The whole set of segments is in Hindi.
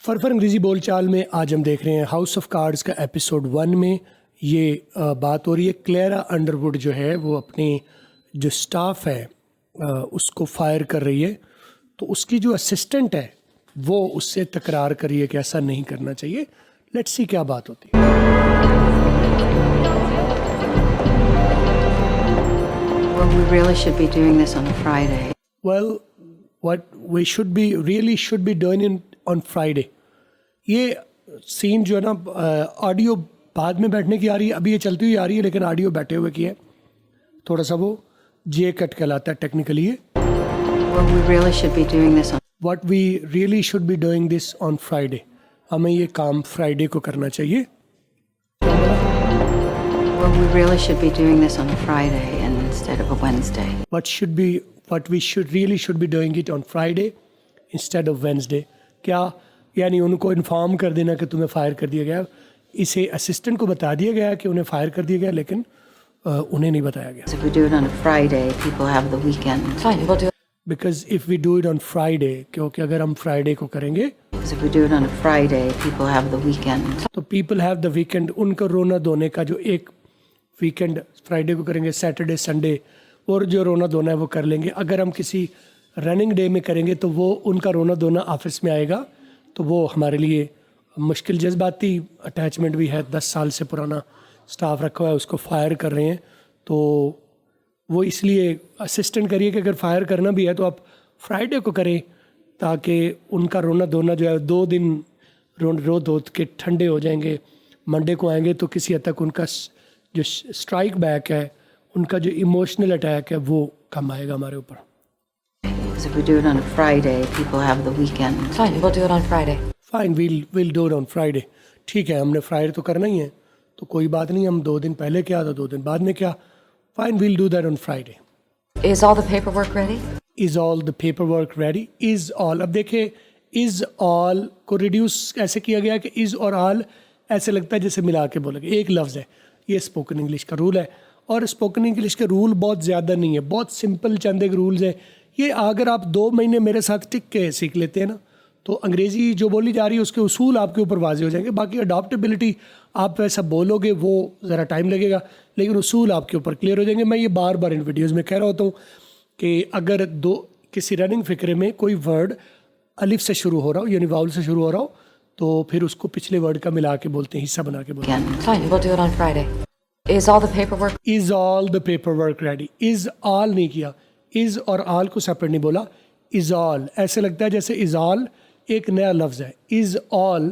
फरफर अंग्रेज़ी बोलचाल में आज हम देख रहे हैं हाउस ऑफ कार्ड्स का एपिसोड 1 में ये बात हो रही है। क्लेरा अंडरवुड जो है वो अपनी जो स्टाफ है उसको फायर कर रही है, तो उसकी जो असिस्टेंट है वो उससे तकरार कर रही है कि ऐसा नहीं करना चाहिए। लेट्स सी क्या बात होती है। Well, we really should be doing this on a Friday. Well, what we should be doing on Friday. ये सीन जो है ना ऑडियो बाद में बैठने की आ रही है, अभी ये चलती हुई आ रही है, लेकिन ऑडियो बैठे हुए की है। थोड़ा सा वो जे कट कहलाता है टेक्निकली ये। Well, we really should be doing this on. What we really should be doing this on Friday. हमें ये काम फ्राइडे को करना चाहिए। Well, we really should be doing this on a Friday and instead of a Wednesday. What we should be doing it on Friday instead of Wednesday. क्या यानी उनको इन्फॉर्म कर देना कि तुम्हें फायर कर दिया गया। इसे असिस्टेंट को बता दिया गया कि उन्हें फायर कर दिया गया, लेकिन उन्हें नहीं बताया गया। If we do it on a Friday, people have the weekend. Fine, we'll do it. Because if we do it on Friday, क्योंकि अगर हम फ्राइडे को करेंगे Because if we do it on a Friday, people have the weekend. तो पीपल हैव द वीकेंड, उनको रोना धोने का जो एक वीकेंड फ्राइडे को करेंगे, सैटरडे संडे और जो रोना धोना है वो कर लेंगे। अगर हम किसी रनिंग डे में करेंगे तो वो उनका रोना धोना ऑफिस में आएगा, तो वो हमारे लिए मुश्किल। जज्बाती अटैचमेंट भी है, 10 साल से पुराना स्टाफ रखा हुआ है, उसको फायर कर रहे हैं, तो वो इसलिए असिस्टेंट करिए कि अगर फायर करना भी है तो आप फ्राइडे को करें, ताकि उनका रोना धोना जो है 2 दिन रो धो के ठंडे हो जाएंगे। मंडे को आएंगे तो किसी हद तक उनका जो स्ट्राइक बैक है, उनका जो इमोशनल अटैक है वो कम आएगा हमारे ऊपर। Because if we do it on a Friday, people have the weekend. Fine, we'll do it on Friday. Fine, we'll do it on Friday. ठीक है, हमने फ्राइडे तो करना ही है, तो कोई बात नहीं, हम 2 दिन पहले क्या था 2 दिन बाद में क्या। Fine, we'll do that on Friday. Is all the paperwork ready? Is all the paperwork ready? Is all, अब देखिए is all को रिड्यूस ऐसे किया गया कि is और all ऐसे लगता है जैसे मिला के बोलेंगे, एक लफ्ज़ है। ये स्पोकन इंग्लिश का रूल है, और स्पोकन इंग्लिश के रूल बहुत ज़्यादा नहीं है, बहुत सिंपल चंद एक रूल्स है। ये अगर आप 2 महीने मेरे साथ टिक के सीख लेते हैं ना, तो अंग्रेज़ी जो बोली जा रही है उसके उसूल आपके ऊपर वाज़ेह हो जाएंगे। बाकी अडॉप्टेबिलिटी आप वैसा बोलोगे वो ज़रा टाइम लगेगा, लेकिन उसूल आपके ऊपर क्लियर हो जाएंगे। मैं ये बार बार इन वीडियोज़ में कह रहा होता हूँ कि अगर किसी रनिंग फ़िक्रे में कोई वर्ड अलिफ से शुरू हो रहा हो, यानी वाउल से शुरू हो रहा हो, तो फिर उसको पिछले वर्ड का मिला के बोलते हैं, हिस्सा बना के बोलते हैं। Fine, we'll do it on Friday. Is all the paperwork? Is all the paperwork ready? Is all नहीं किया, is और all को सेपरेट नहीं बोला। is all ऐसे लगता है जैसे is all एक नया लफ्ज़ है। is all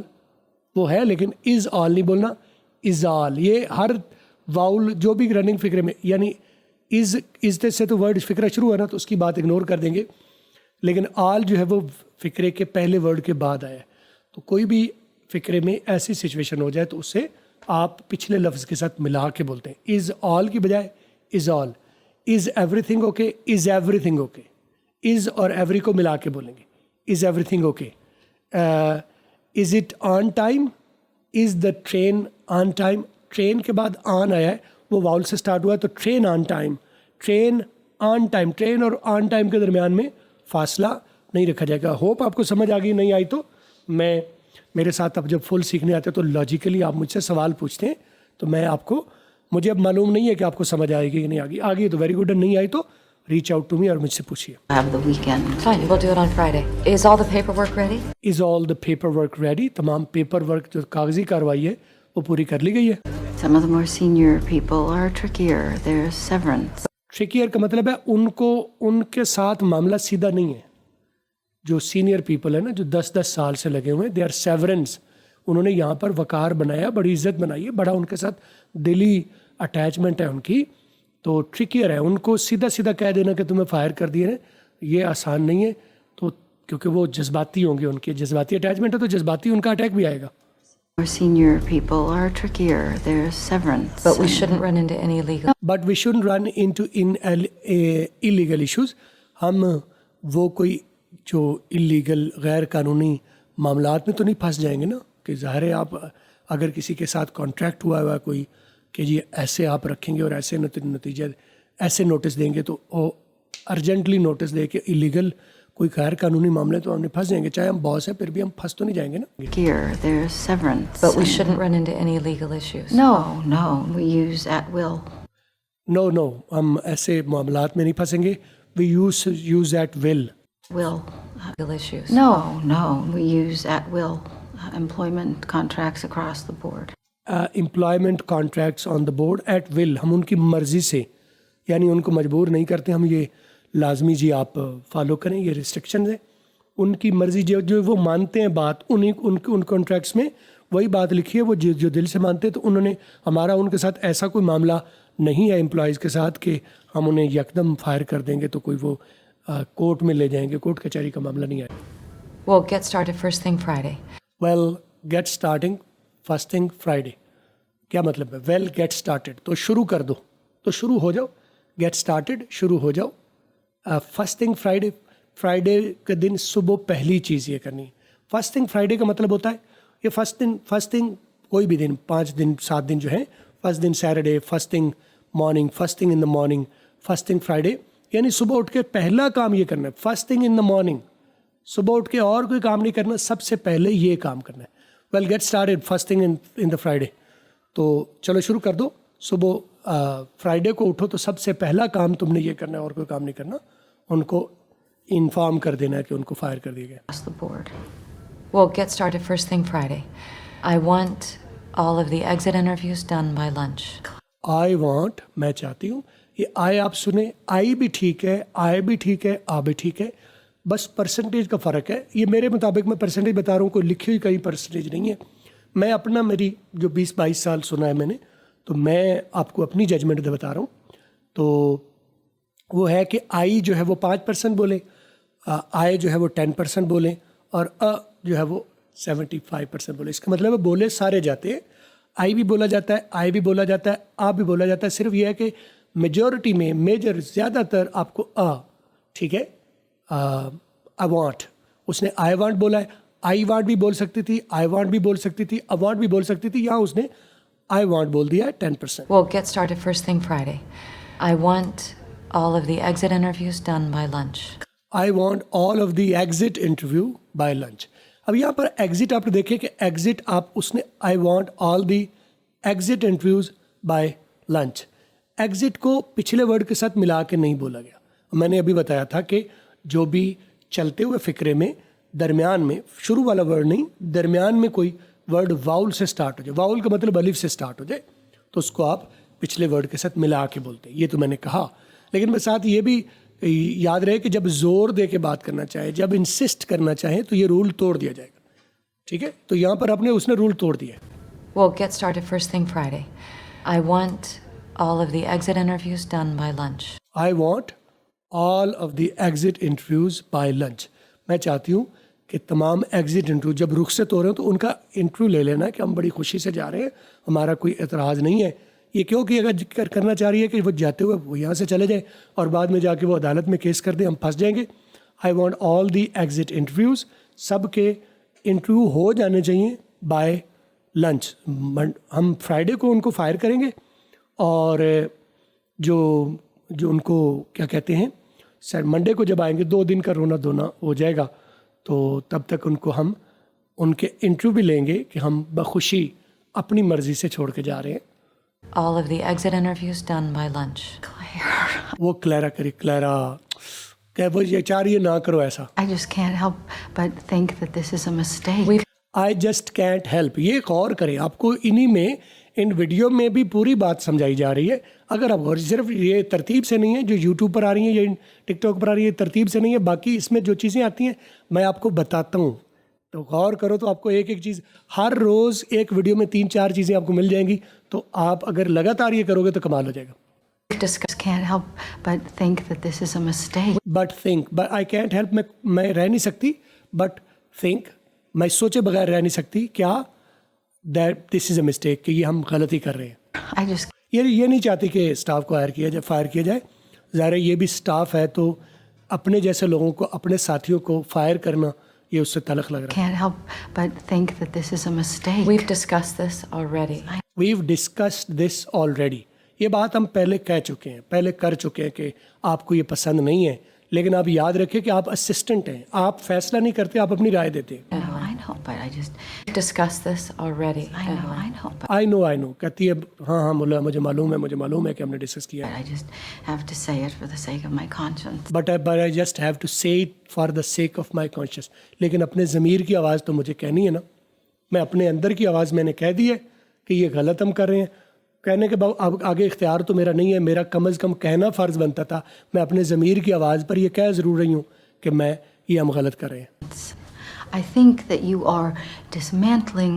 वो है, लेकिन is all नहीं बोलना, is all। ये हर वाउल जो भी रनिंग फिक्रे में, यानी is से तो वर्ड फिक्रा शुरू हुआ ना, तो उसकी बात इग्नोर कर देंगे, लेकिन all जो है वो फिक्रे के पहले वर्ड के बाद आया है। तो कोई भी फिक्रे में ऐसी सिचुएशन हो जाए तो उससे आप पिछले लफ्ज़ के साथ मिला के बोलते हैं। इज़ ऑल की बजाय is all. Is everything okay, is everything okay. Is और एवरी को मिला के बोलेंगे, is everything okay. Is it on time, is the train on time. Train के बाद ऑन आया है, वो वाउल से स्टार्ट हुआ है, तो train on time, train on time. Train और ऑन टाइम के दरमियान में फासला नहीं रखा जाएगा। होप आपको समझ आ गई, नहीं आई तो मेरे साथ अब जब फुल सीखने आते हैं तो लॉजिकली आप मुझसे सवाल पूछते हैं, तो मुझे अब मालूम नहीं है कि आपको समझ आएगी कि नहीं आएगी। आ गई तो वेरी गुड, नहीं आई तो रीच आउट टू मी और मुझसे पूछिए। Have the weekend. Fine, we'll do it on Friday. Is all the paperwork ready? Is all the paperwork ready? तमाम पेपर वर्क जो कागजी कार्रवाई है वो पूरी कर ली गई है। Some of the more senior people are trickier. There's severance. Trickier का मतलब है उनके साथ मामला सीधा नहीं है। जो सीनियर पीपल है ना, जो 10-10 साल से लगे हुए हैं, दे आर सेवरेंस। उन्होंने यहाँ पर वकार बनाया, बड़ी इज्जत बनाई है, बड़ा उनके साथ दिली अटैचमेंट है उनकी, तो ट्रिकियर है। उनको सीधा सीधा कह देना कि तुम्हें फायर कर दिए, ये आसान नहीं है। तो क्योंकि वो जज्बाती होंगे, उनके जज्बाती अटैचमेंट है, तो जज्बाती उनका अटैक भी आएगा। More senior people are trickier. There's severance. But we shouldn't run into any illegal. But we shouldn't run into illegal issues. हम वो कोई जो इलीगल गैर कानूनी मामलात में तो नहीं फंस जाएंगे ना, कि ज़ाहिर है आप अगर किसी के साथ कॉन्ट्रैक्ट हुआ है कोई कि जी ऐसे आप रखेंगे और ऐसे नतीजे ऐसे नोटिस देंगे, तो वो अर्जेंटली नोटिस दे के इलीगल कोई गैर कानूनी मामले तो हमने फंस जाएंगे, चाहे हम बॉस हैं फिर भी हम फंस तो नहीं जाएंगे ना। Here, there's severance. But we and- shouldn't run into any legal issues. No, no, we use at will. No, हम ऐसे मामलात में नहीं फंसेंगे। We use at will. Will. Legal issues. No, no, we use at will employment contracts across the board. Employment contracts on the board at will, हम उनकी मर्ज़ी से, यानी उनको मजबूर नहीं करते हम, ये लाजमी जी आप फॉलो करें, ये रिस्ट्रिक्शन है। उनकी मर्ज़ी जो वो मानते हैं बात, उन्हीं उन कॉन्ट्रैक्ट्स में वही बात लिखी है, वो जो दिल से मानते हैं। तो उन्होंने हमारा उनके साथ ऐसा कोई मामला नहीं है एम्प्लॉयज़ के साथ कि हम उन्हें यकदम फायर कर देंगे तो कोई वो कोर्ट में ले जाएंगे, कोर्ट कचहरी का मामला नहीं है। We'll get started first thing Friday. Well gate starting first thing Friday, क्या मतलब है? वेल गेट स्टार्टेड, तो शुरू कर दो, तो शुरू हो जाओ। गेट स्टार्टेड, शुरू हो जाओ। फर्स्ट थिंग फ्राइडे, फ्राइडे के दिन सुबह पहली चीज़ ये करनी है। फर्स्ट थिंग फ्राइडे का मतलब होता है ये फर्स्ट थिंग कोई भी दिन, 5 दिन 7 दिन जो है, फर्स्ट दिन Saturday, first thing morning, first thing in the morning, first thing Friday, यानी सुबह उठ के पहला काम ये करना है। First thing in the morning, सुबह उठ के और कोई काम नहीं करना, सबसे पहले ये काम करना है। Well get started first thing in the Friday, तो चलो शुरू कर दो। सुबह फ्राइडे को उठो तो सबसे पहला काम तुमने ये करना है, और कोई काम नहीं करना। उनको इन्फॉर्म कर देना है कि उनको फायर कर दिया गया। Across the board. We'll get started first thing Friday. I want all of the exit interviews done by lunch. I want, मैं चाहती हूँ, ये आई आप सुने, आई भी ठीक है, आई भी ठीक है, आ भी ठीक है, बस परसेंटेज का फ़र्क है। ये मेरे मुताबिक मैं परसेंटेज बता रहा हूँ, कोई लिखी हुई कहीं परसेंटेज नहीं है। मैं अपना, मेरी जो 20-22 साल सुना है मैंने, तो मैं आपको अपनी जजमेंट बता रहा हूँ। तो वो है कि आई जो है वो 5% बोले, आई जो है वो 10% बोले, और अ जो है वो 75% बोले। इसका मतलब है बोले सारे जाते हैं, आई भी बोला जाता है, आई भी बोला जाता है, आ भी बोला जाता है। सिर्फ ये है कि मेजॉरिटी में, मेजर ज़्यादातर आपको अ, ठीक है, आई वांट, उसने आई वांट बोला है, आई वांट भी बोल सकती थी, आई वांट भी बोल सकती थी, आई वांट भी बोल सकती थी, यहाँ उसने आई वांट बोल दिया है 10%। We'll get started first thing Friday. I want all of the exit interviews done by lunch. I want all of the exit interview by lunch. अब यहाँ पर एग्जिट आप देखिए कि एग्जिट आप, उसने I want all the exit interviews by lunch, exit को पिछले वर्ड के साथ मिला के नहीं बोला गया। मैंने अभी बताया था कि जो भी चलते हुए फिक्रे में दरमियान में, शुरू वाला वर्ड नहीं, दरमियान में कोई वर्ड वाउल से स्टार्ट हो जाए, वाउल का मतलब अलिफ से स्टार्ट हो जाए, तो उसको आप पिछले वर्ड के साथ मिला के बोलते हैं। ये तो मैंने कहा, लेकिन मैं साथ ये भी याद रहे कि जब जोर दे के बात करना चाहे, जब इंसिस्ट करना चाहे, तो ये रूल तोड़ दिया जाएगा। ठीक है, तो यहाँ पर अपने उसने रूल तोड़ दिया। We'll get started first thing Friday. I want all of the exit interviews done by lunch. I want all of the exit interviews by lunch, मैं चाहती हूँ कि तमाम एग्जिट इंटरव्यू जब रुखसत हो रहे हो तो उनका इंटरव्यू ले लेना कि हम बड़ी खुशी से जा रहे हैं, हमारा कोई एतराज़ नहीं है। ये क्योंकि अगर करना चाह रही है कि वो जाते हुए वो यहाँ से चले जाए और बाद में जाके वो अदालत में केस कर दे, हम फंस जाएंगे। आई want all the exit interviews, सब के इंटरव्यू हो जाने चाहिए बाय लंच। हम फ्राइडे को उनको फायर करेंगे, और जो उनको क्या कहते हैं, सर मंडे को जब आएंगे 2 दिन का रोना धोना हो जाएगा, तो तब तक उनको हम उनके इंटरव्यू भी लेंगे कि हम बखुशी अपनी मर्ज़ी से छोड़ के जा रहे हैं। All of the exit interviews done by lunch. वो क्लैरा करी, क्लैरा क्या वो ये चाह रही है, ना करो ऐसा। I just can't help but think that this is a mistake. We've I just can't help, ये गौर करें, आपको इन्हीं में, इन वीडियो में भी पूरी बात समझाई जा रही है। अगर आप गौर, सिर्फ ये तरतीब से नहीं है जो यूट्यूब पर आ रही है या टिकटॉक पर आ रही है, तरतीब से नहीं है, बाकी इसमें जो चीज़ें आती हैं मैं आपको बताता हूँ, तो गौर करो तो आपको एक एक चीज़, हर रोज़ एक वीडियो में 3-4 चीज़ें आपको मिल जाएंगी। तो आप अगर लगातार ये करोगे तो कमाल हो जाएगा। discussed. Can't help but think that this is a mistake. But think, but I can't help, मैं रह नहीं सकती, बट थिंक, मैं सोचे बगैर रह नहीं सकती, क्या, that this is a mistake, कि ये हम गलती कर रहे हैं। I just ये नहीं चाहती कि स्टाफ को हायर किया जाए, फायर किया जाए। ज़ाहिर है ये भी स्टाफ है, तो अपने जैसे लोगों को, अपने साथियों को फायर करना, ये उससे तलख लग रहा है। can't help but think that this is a mistake. We've discussed this already. We've discussed this already, ये बात हम पहले कह चुके हैं, पहले कर चुके हैं कि आपको ये पसंद नहीं है, लेकिन आप याद रखें कि आप असिस्टेंट हैं, आप फैसला नहीं करते, आप अपनी राय देते हैं। No, I know, but I just Discussed this already. I know, but I know कहती है, हाँ मुला मुझे मालूम है कि हमने डिस्कस किया है, I just have to say it for the sake of my conscience. But I just have to say it for the sake of my conscience. लेकिन अपने ज़मीर की आवाज़ तो मुझे कहनी है ना, मैं अपने अंदर की आवाज़ मैंने कह दी है कि ये गलत हम कर रहे हैं। कहने के बाद अब आगे इख्तियार तो मेरा नहीं है, मेरा कम अज़ कम कहना फ़र्ज़ बनता था। मैं अपने ज़मीर की आवाज़ पर ये कह ज़रूर रही हूँ कि ये हम गलत कर रहे हैं। I think that you are dismantling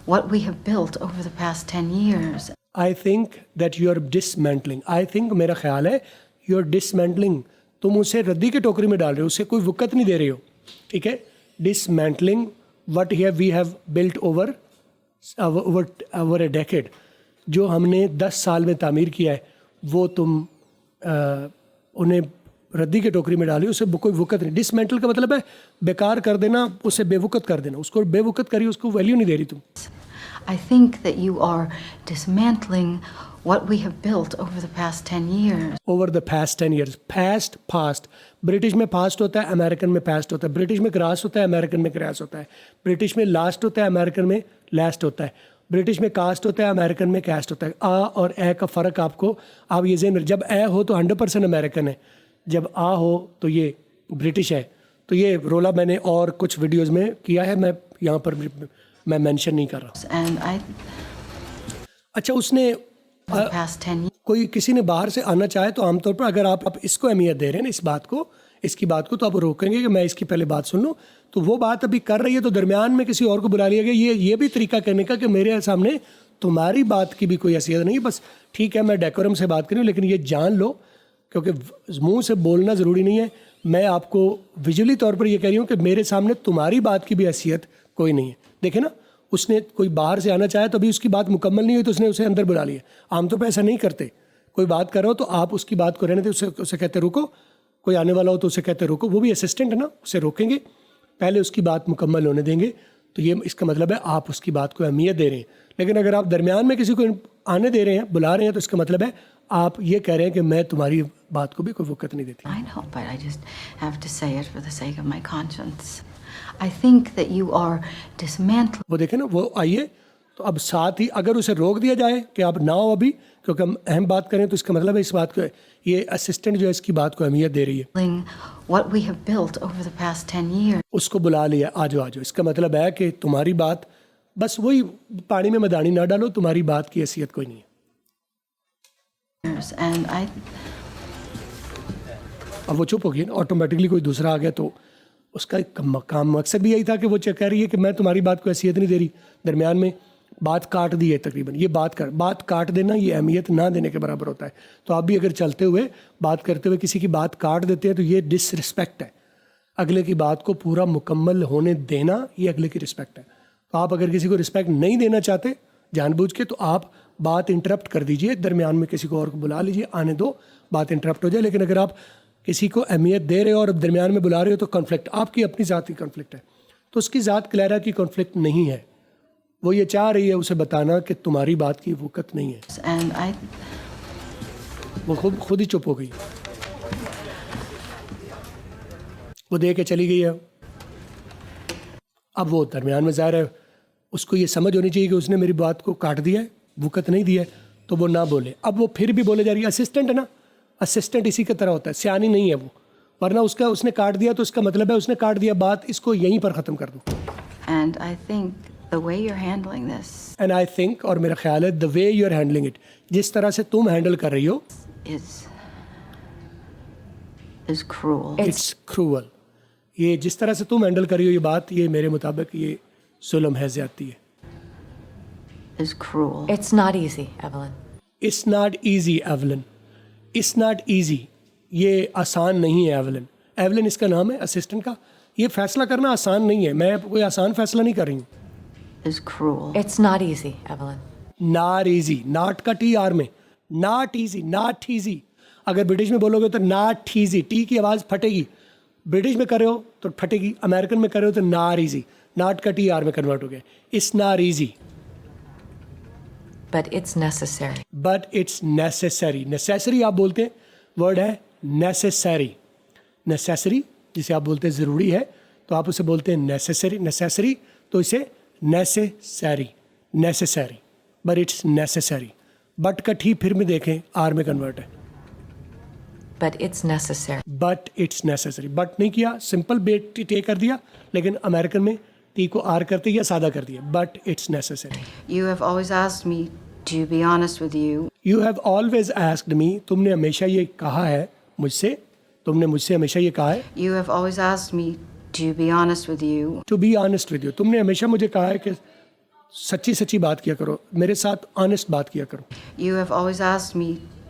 what we have built over the past 10 years. I think that you are dismantling, I think मेरा ख्याल है यू आर डिसमेंटलिंग, तुम उसे रद्दी की टोकरी में डाल रहे हो, उसे कोई वक़्त नहीं दे रहे हो, ठीक है। Dismantling what we have built over a decade, जो हमने 10 साल में तामीर किया है, वो तुम उन्हें रद्दी की टोकरी में डाली, उसे कोई वक़्त नहीं। डिसमेंटल का मतलब है बेकार कर देना, उसे बेवक़्त कर देना, उसको बेवक़्त करी, उसको वैल्यू नहीं दे रही तुम। I think that you are dismantling what we have built over the past 10 years. Over the past 10 years, past British में पास्ट होता है, अमेरिकन में पास्ट होता है, ब्रिटिश में क्रॉस होता है, अमेरिकन में क्रॉस होता है, ब्रिटिश में लास्ट होता है, अमेरिकन में लास्ट होता है, ब्रिटिश में कास्ट होता है, अमेरिकन में कास्ट होता है। आ और ए का फ़र्क आपको, आप ये ज़हन, जब ए हो तो 100% अमेरिकन है, जब आ हो तो ये ब्रिटिश है। तो ये रोला मैंने और कुछ वीडियोज़ में किया है, मैं यहाँ पर मैं मेंशन नहीं कर रहा। And I, अच्छा, उसने the past 10 years, कोई किसी ने बाहर से आना चाहे तो आमतौर पर अगर आप इसको अहमियत दे रहे हैं ना, इसकी बात को तो आप रोकेंगे कि मैं इसकी पहले बात सुन लूँ, तो वो बात अभी कर रही है तो दरमियान में किसी और को बुला लिया गया। ये भी तरीका करने का कि मेरे सामने तुम्हारी बात की भी कोई हैसियत नहीं है, बस ठीक है मैं डेकोरम से बात करूँ, लेकिन ये जान लो, क्योंकि मुंह से बोलना ज़रूरी नहीं है, मैं आपको विजुअली तौर पर ये कह रही हूँ कि मेरे सामने तुम्हारी बात की भी हैसियत कोई नहीं है। देखे ना, उसने कोई बाहर से आना चाहे तो अभी उसकी बात मुकम्मल नहीं हुई तो उसने उसे अंदर बुला लिया। आमतौर पर ऐसा नहीं करते, कोई बात कर रहा हो तो आप उसकी बात को रहने दें, उसे कहते रुको, कोई आने वाला हो तो उसे कहते रुको, वो भी असिस्टेंट है ना, उसे रोकेंगे, पहले उसकी बात मुकम्मल होने देंगे। तो ये इसका मतलब है आप उसकी बात को अहमियत दे रहे हैं। लेकिन अगर आप दरमियान में किसी को आने दे रहे हैं, बुला रहे हैं, तो इसका मतलब है आप ये कह रहे हैं कि मैं तुम्हारी बात को भी कोई वक़्त नहीं देती। I know, but I just have to say it for the sake of my conscience. I think that you are dismantling. वो देखें ना, वो आइए, तो अब साथ ही अगर उसे रोक दिया जाए कि आप ना हो अभी, क्योंकि हम अहम बात करें, तो इसका मतलब है इस बात को, ये असिस्टेंट जो है इसकी बात को अहमियत दे रही है। What we have built over the past 10 years. उसको बुला लिया, आ जाओ, इसका मतलब है कि तुम्हारी बात, बस वही पानी में मदानी ना डालो, तुम्हारी बात की हैसियत कोई नहीं है। And I, अब वो चुप हो गई ना, ऑटोमेटिकली कोई दूसरा आ गया, तो उसका काम मकसद भी यही था कि वो कह रही है कि मैं तुम्हारी बात को हैसियत नहीं दे रही, दरमियान में बात काट दी है तकरीबन। ये बात काट देना ये अहमियत ना देने के बराबर होता है। तो आप भी अगर चलते हुए बात करते हुए किसी की बात काट देते हैं तो ये डिसरिस्पेक्ट है। अगले की बात को पूरा मुकम्मल होने देना ये अगले की रिस्पेक्ट है। तो आप अगर किसी को रिस्पेक्ट नहीं देना चाहते जानबूझ के, तो आप बात इंटरप्ट कर दीजिए, दरमियान में किसी को और को बुला लीजिए, आने दो, बात इंटरप्ट हो जाए। लेकिन अगर आप किसी को अहमियत दे रहे हो और दरमियान में बुला रहे हो तो कॉन्फ्लिक्ट आपकी अपनी ज़ात की कॉन्फ्लिक्ट है। तो उसकी ज़ात क्लैरा की कॉन्फ्लिक्ट नहीं है, वो ये चाह रही है उसे बताना कि तुम्हारी बात की वक़्त नहीं है। and I, वो खुद ही चुप हो गई, वो दे के चली गई है। अब वो दरमियान में ज़ाहिर है उसको ये समझ होनी चाहिए कि उसने मेरी बात को काट दिया है, वक़्त नहीं दिया है, तो वो ना बोले। अब वो फिर भी बोले जा रही है, असिस्टेंट है ना, असिस्टेंट इसी की तरह होता है, सियानी नहीं है वो, वरना उसने काट दिया तो उसका मतलब है उसने काट दिया, बात इसको यहीं पर ख़त्म कर दूँ। and I think the way you're handling this and I think, और मेरा ख्याल है, the way you are handling it, जिस तरह से तुम हैंडल कर रही हो, is cruel. It's cruel. ये जिस तरह से तुम हैंडल कर रही हो ये बात, ये मेरे मुताबिक ये जुल्म है, ज़्यादती है। Is cruel. It's not easy, Evelyn. It's not easy Evelyn, it's not easy, ये आसान नहीं है एवलन। एवलन इसका नाम है असिस्टेंट का। ये फैसला करना आसान नहीं है, मैं कोई आसान फैसला नहीं कर रही हूँ। Is cruel. It's not easy, Evelyn. Not easy, not का टी आर में, नॉट ईजी, नॉट ईजी। अगर ब्रिटिश में बोलोगे तो नॉट ईजी, टी की आवाज़ फटेगी। ब्रिटिश में कर रहे हो तो फटेगी, अमेरिकन में कर रहे हो तो नॉट ईजी, नॉट का टी आर में कन्वर्ट हो गया। It's not easy But it's necessary. But it's necessary. Necessary आप बोलते हैं, वर्ड है नेसेसरी। नेसेसरी जिसे आप बोलते हैं ज़रूरी है तो आप उसे बोलते हैं नेसेसरी तो इसे necessary but it's necessary. But का ठीक फिर में देखें आर में कन्वर्ट है, But it's necessary. But it's necessary. But नहीं किया, सिंपल बेट टे कर दिया, लेकिन अमेरिकन में टी को आर करते या सादा कर दिया, but it's necessary. You have always asked me to be honest with you. You have always asked me, तुमने हमेशा ये कहा है मुझसे, तुमने मुझसे हमेशा ये कहा है You have always asked me to be honest with you. To be honest with you, तुमने हमेशा मुझे कहा है कि सच्ची सच्ची बात किया करो, मेरे साथ ऑनेस्ट बात किया करो। You have always asked me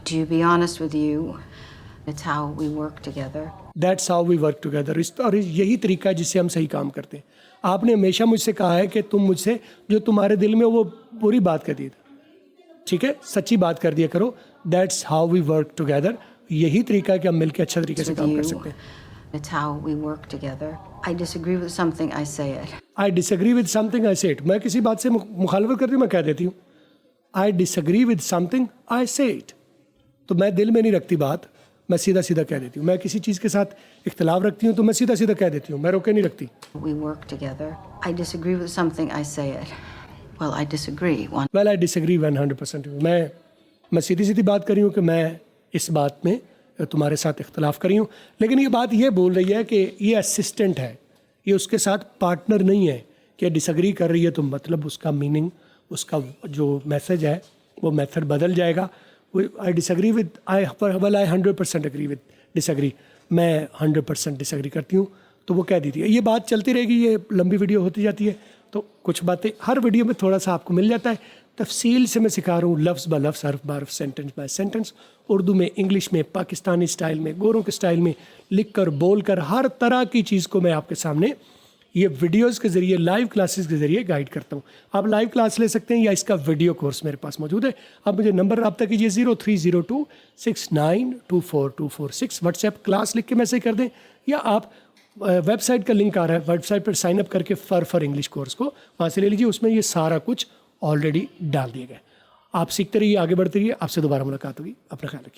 to be honest with you. It's how we work together. That's how we work together. और यही तरीका है जिससे हम सही काम करते हैं। आपने हमेशा मुझसे कहा है कि तुम मुझसे जो तुम्हारे दिल में वो बुरी बात कर दी, ठीक है, सच्ची बात कर दिया करो। That's how we work together. यही तरीका है कि हम मिलकर अच्छा तरीके से With काम कर you. सकते हैं। It's how we work together. I disagree with something, I say it. I disagree with something I से इट, मैं किसी बात से मुखालफत करती हूँ मैं कह देती हूँ। आई डिसएग्री विद समथिंग आई से इट, तो मैं दिल में नहीं रखती बात, मैं सीधा सीधा कह देती हूँ। मैं किसी चीज़ के साथ इख्तलाफ रखती हूँ तो मैं सीधा सीधा कह देती हूँ, मैं रोके नहीं रखती। We work together. I disagree with something, I say it. Well, I disagree. Well I disagree 100%। मैं सीधी सीधी बात कर रही हूँ कि मैं इस बात में तुम्हारे साथ इख्तलाफ कर रही हूँ, लेकिन ये बात ये बोल रही है कि ये असिस्टेंट है, ये उसके साथ पार्टनर नहीं है कि डिसएग्री कर रही है तो मतलब उसका मीनिंग, उसका जो मैसेज है वो मेथड बदल जाएगा। I disagree with I 100% agree with disagree, मैं 100% डिसएग्री करती हूँ, तो वो कह दी थी। ये बात चलती रहेगी, ये लंबी वीडियो होती जाती है, तो कुछ बातें हर वीडियो में थोड़ा सा आपको मिल जाता है। तफसील से मैं सिखा रहा हूँ, लफ्ज़ ब लफ्ज़, हर्फ ब हर्फ, सेंटेंस बाय सेंटेंस, उर्दू में, इंग्लिश में, पाकिस्तानी स्टाइल में, गोरों के स्टाइल में, लिख कर, बोल कर, हर तरह की चीज़ को मैं आपके सामने ये वीडियोज़ के ज़रिए, लाइव क्लासेस के ज़रिए गाइड करता हूँ। आप लाइव क्लास ले सकते हैं या इसका वीडियो कोर्स मेरे पास मौजूद है। आप मुझे नंबर रब्ता कीजिए 0302692426, व्हाट्सएप क्लास लिख के मैसेज कर दें, या आप वेबसाइट का लिंक आ रहा है, वेबसाइट पर साइन अप करके फॉर इंग्लिश कोर्स को वहाँ से ले लीजिए, उसमें ये सारा कुछ ऑलरेडी डाल दिया गया। आप सीखते रहिए, आगे बढ़ते रहिए, आपसे दोबारा मुलाकात होगी। अपना ख्याल रखिए।